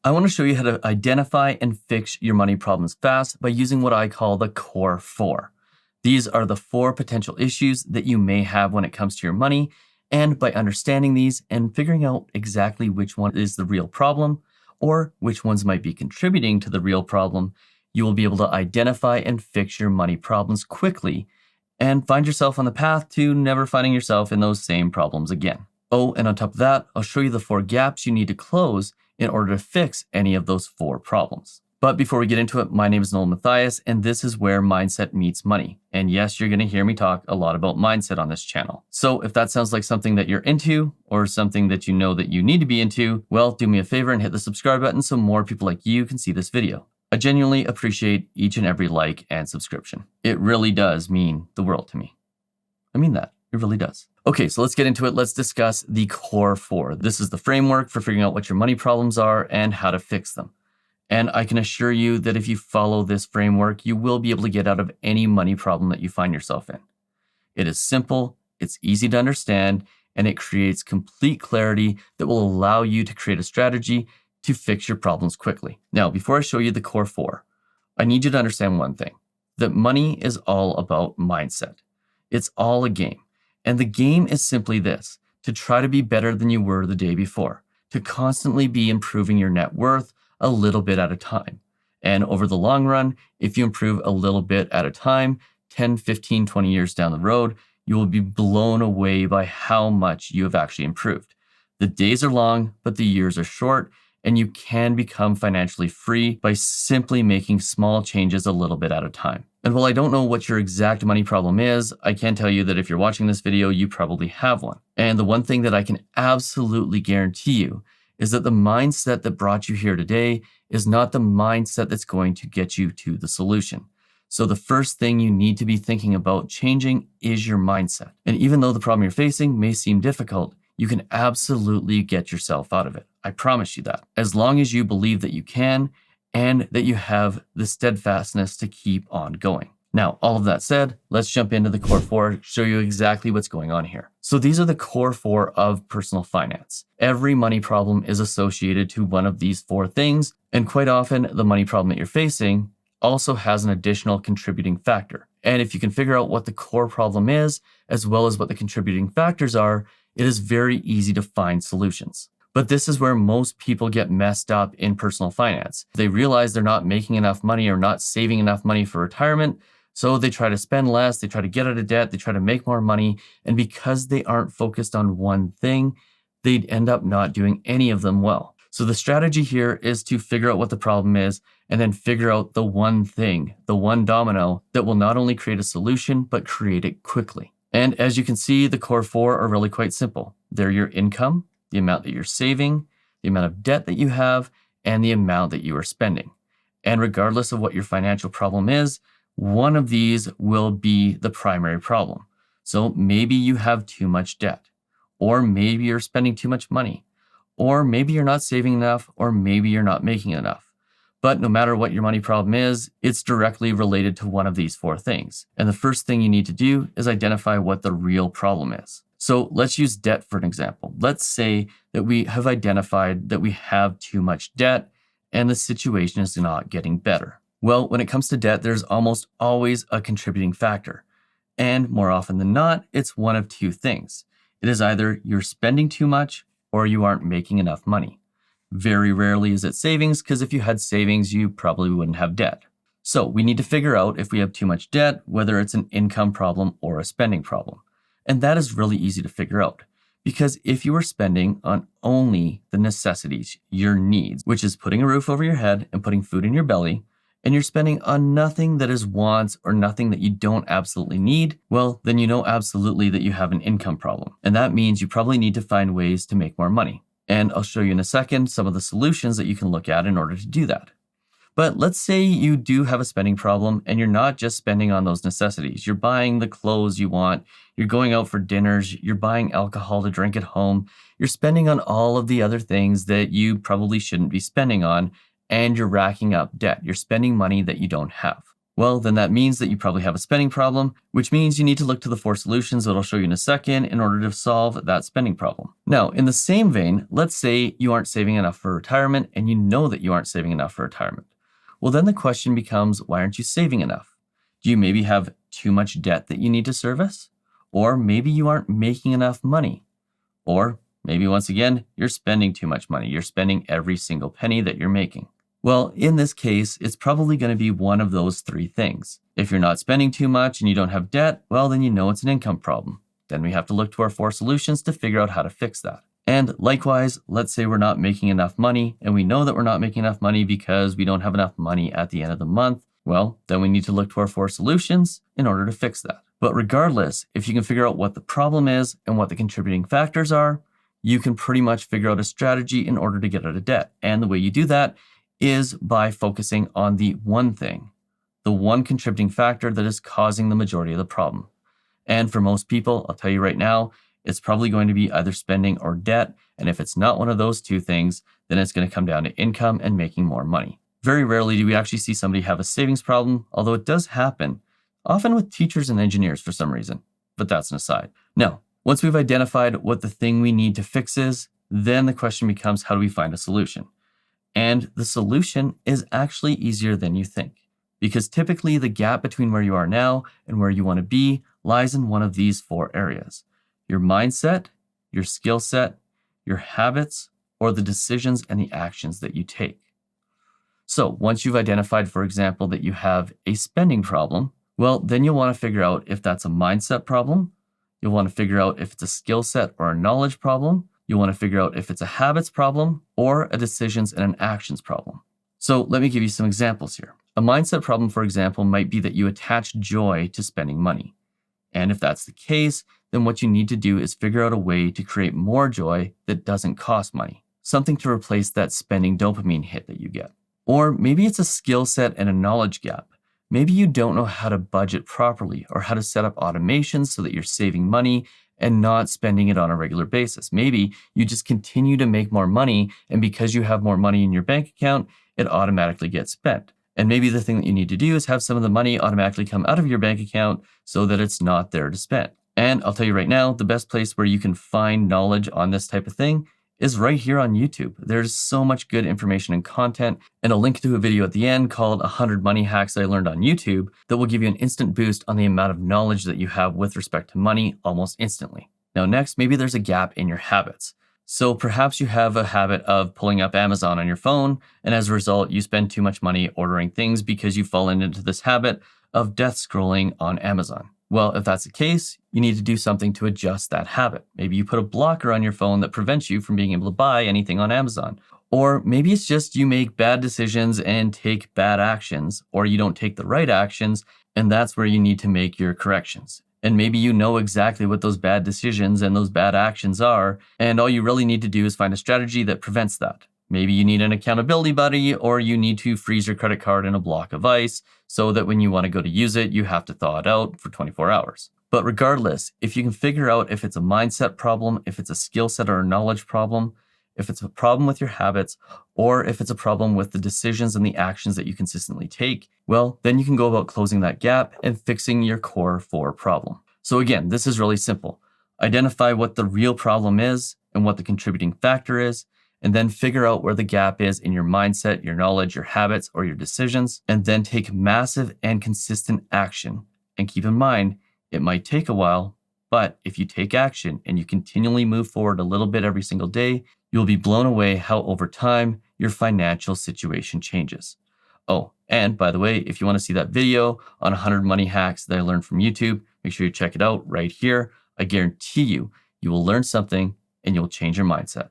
I want to show you how to identify and fix your money problems fast by using what I call the core 4. These are the 4 potential issues that you may have when it comes to your money, and by understanding these and figuring out exactly which one is the real problem or which ones might be contributing to the real problem, you will be able to identify and fix your money problems quickly and find yourself on the path to never finding yourself in those same problems again. Oh, and on top of that, I'll show you the 4 gaps you need to close in order to fix any of those 4 problems. But before we get into it, my name is Noel Matthias, and this is where mindset meets money. And yes, you're going to hear me talk a lot about mindset on this channel. So if that sounds like something that you're into or something that you know that you need to be into, well, do me a favor and hit the subscribe button so more people like you can see this video. I genuinely appreciate each and every like and subscription. It really does mean the world to me. I mean that. It really does. Okay, so let's get into it. Let's discuss the core 4. This is the framework for figuring out what your money problems are and how to fix them. And I can assure you that if you follow this framework, you will be able to get out of any money problem that you find yourself in. It is simple, it's easy to understand, and it creates complete clarity that will allow you to create a strategy to fix your problems quickly. Now, before I show you the core 4, I need you to understand one thing, that money is all about mindset. It's all a game. And the game is simply this, to try to be better than you were the day before, to constantly be improving your net worth a little bit at a time. And over the long run, if you improve a little bit at a time, 10, 15, 20 years down the road, you will be blown away by how much you have actually improved. The days are long, but the years are short, and you can become financially free by simply making small changes a little bit at a time. And while I don't know what your exact money problem is, I can tell you that if you're watching this video, you probably have one. And the one thing that I can absolutely guarantee you is that the mindset that brought you here today is not the mindset that's going to get you to the solution. So the first thing you need to be thinking about changing is your mindset. And even though the problem you're facing may seem difficult, you can absolutely get yourself out of it. I promise you that. As long as you believe that you can and that you have the steadfastness to keep on going. Now, all of that said, let's jump into the core 4 to show you exactly what's going on here. So these are the core 4 of personal finance. Every money problem is associated to one of these 4 things, and quite often the money problem that you're facing also has an additional contributing factor. And if you can figure out what the core problem is, as well as what the contributing factors are, it is very easy to find solutions. But this is where most people get messed up in personal finance. They realize they're not making enough money or not saving enough money for retirement, so they try to spend less, they try to get out of debt, they try to make more money, and because they aren't focused on one thing, they'd end up not doing any of them well. So the strategy here is to figure out what the problem is and then figure out the one thing, the one domino that will not only create a solution, but create it quickly. And as you can see, the core 4 are really quite simple. They're your income, the amount that you're saving, the amount of debt that you have, and the amount that you are spending. And regardless of what your financial problem is, one of these will be the primary problem. So maybe you have too much debt, or maybe you're spending too much money, or maybe you're not saving enough, or maybe you're not making enough. But no matter what your money problem is, it's directly related to one of these 4 things. And the first thing you need to do is identify what the real problem is. So let's use debt for an example. Let's say that we have identified that we have too much debt and the situation is not getting better. Well, when it comes to debt, there's almost always a contributing factor. And more often than not, it's one of 2 things. It is either you're spending too much or you aren't making enough money. Very rarely is it savings, because if you had savings, you probably wouldn't have debt. So we need to figure out if we have too much debt, whether it's an income problem or a spending problem. And that is really easy to figure out. Because if you are spending on only the necessities, your needs, which is putting a roof over your head and putting food in your belly, and you're spending on nothing that is wants or nothing that you don't absolutely need, well, then you know absolutely that you have an income problem. And that means you probably need to find ways to make more money. And I'll show you in a second some of the solutions that you can look at in order to do that. But let's say you do have a spending problem and you're not just spending on those necessities. You're buying the clothes you want, you're going out for dinners, you're buying alcohol to drink at home, you're spending on all of the other things that you probably shouldn't be spending on, and you're racking up debt. You're spending money that you don't have. Well, then that means that you probably have a spending problem, which means you need to look to the 4 solutions that I'll show you in a second in order to solve that spending problem. Now, in the same vein, let's say you aren't saving enough for retirement and you know that you aren't saving enough for retirement. Well, then the question becomes, why aren't you saving enough? Do you maybe have too much debt that you need to service? Or maybe you aren't making enough money? Or maybe once again, you're spending too much money. You're spending every single penny that you're making. Well, in this case, it's probably going to be one of those 3 things. If you're not spending too much and you don't have debt, well, then you know it's an income problem. Then we have to look to our 4 solutions to figure out how to fix that. And likewise, let's say we're not making enough money, and we know that we're not making enough money because we don't have enough money at the end of the month. Well, then we need to look to our 4 solutions in order to fix that. But regardless, if you can figure out what the problem is and what the contributing factors are, you can pretty much figure out a strategy in order to get out of debt. And the way you do that is by focusing on the one thing, the one contributing factor that is causing the majority of the problem. And for most people, I'll tell you right now, it's probably going to be either spending or debt. And if it's not one of those 2 things, then it's going to come down to income and making more money. Very rarely do we actually see somebody have a savings problem, although it does happen, often with teachers and engineers for some reason. But that's an aside. Now, once we've identified what the thing we need to fix is, then the question becomes, how do we find a solution? And the solution is actually easier than you think, because typically the gap between where you are now and where you want to be lies in one of these 4 areas: your mindset, your skill set, your habits, or the decisions and the actions that you take. So once you've identified, for example, that you have a spending problem, well, then you'll want to figure out if that's a mindset problem. You'll want to figure out if it's a skill set or a knowledge problem. You'll want to figure out if it's a habits problem or a decisions and an actions problem. So let me give you some examples here. A mindset problem, for example, might be that you attach joy to spending money. And if that's the case, then what you need to do is figure out a way to create more joy that doesn't cost money, something to replace that spending dopamine hit that you get. Or maybe it's a skill set and a knowledge gap. Maybe you don't know how to budget properly or how to set up automations so that you're saving money and not spending it on a regular basis. Maybe you just continue to make more money, and because you have more money in your bank account, it automatically gets spent. And maybe the thing that you need to do is have some of the money automatically come out of your bank account so that it's not there to spend. And I'll tell you right now, the best place where you can find knowledge on this type of thing is right here on YouTube. There's so much good information and content, and I'll link to a video at the end called 100 Money Hacks that I learned on YouTube that will give you an instant boost on the amount of knowledge that you have with respect to money almost instantly. Now next, maybe there's a gap in your habits. So perhaps you have a habit of pulling up Amazon on your phone, and as a result, you spend too much money ordering things because you've fallen into this habit of death scrolling on Amazon. Well, if that's the case, you need to do something to adjust that habit. Maybe you put a blocker on your phone that prevents you from being able to buy anything on Amazon. Or maybe it's just you make bad decisions and take bad actions, or you don't take the right actions, and that's where you need to make your corrections. And maybe you know exactly what those bad decisions and those bad actions are, and all you really need to do is find a strategy that prevents that. Maybe you need an accountability buddy, or you need to freeze your credit card in a block of ice so that when you want to go to use it, you have to thaw it out for 24 hours. But regardless, if you can figure out if it's a mindset problem, if it's a skill set or a knowledge problem, if it's a problem with your habits, or if it's a problem with the decisions and the actions that you consistently take, well, then you can go about closing that gap and fixing your core 4 problem. So again, this is really simple. Identify what the real problem is and what the contributing factor is, and then figure out where the gap is in your mindset, your knowledge, your habits, or your decisions, and then take massive and consistent action. And keep in mind, it might take a while, but if you take action and you continually move forward a little bit every single day, you'll be blown away how over time your financial situation changes. Oh, and by the way, if you want to see that video on 100 money hacks that I learned from YouTube, make sure you check it out right here. I guarantee you, you will learn something and you'll change your mindset.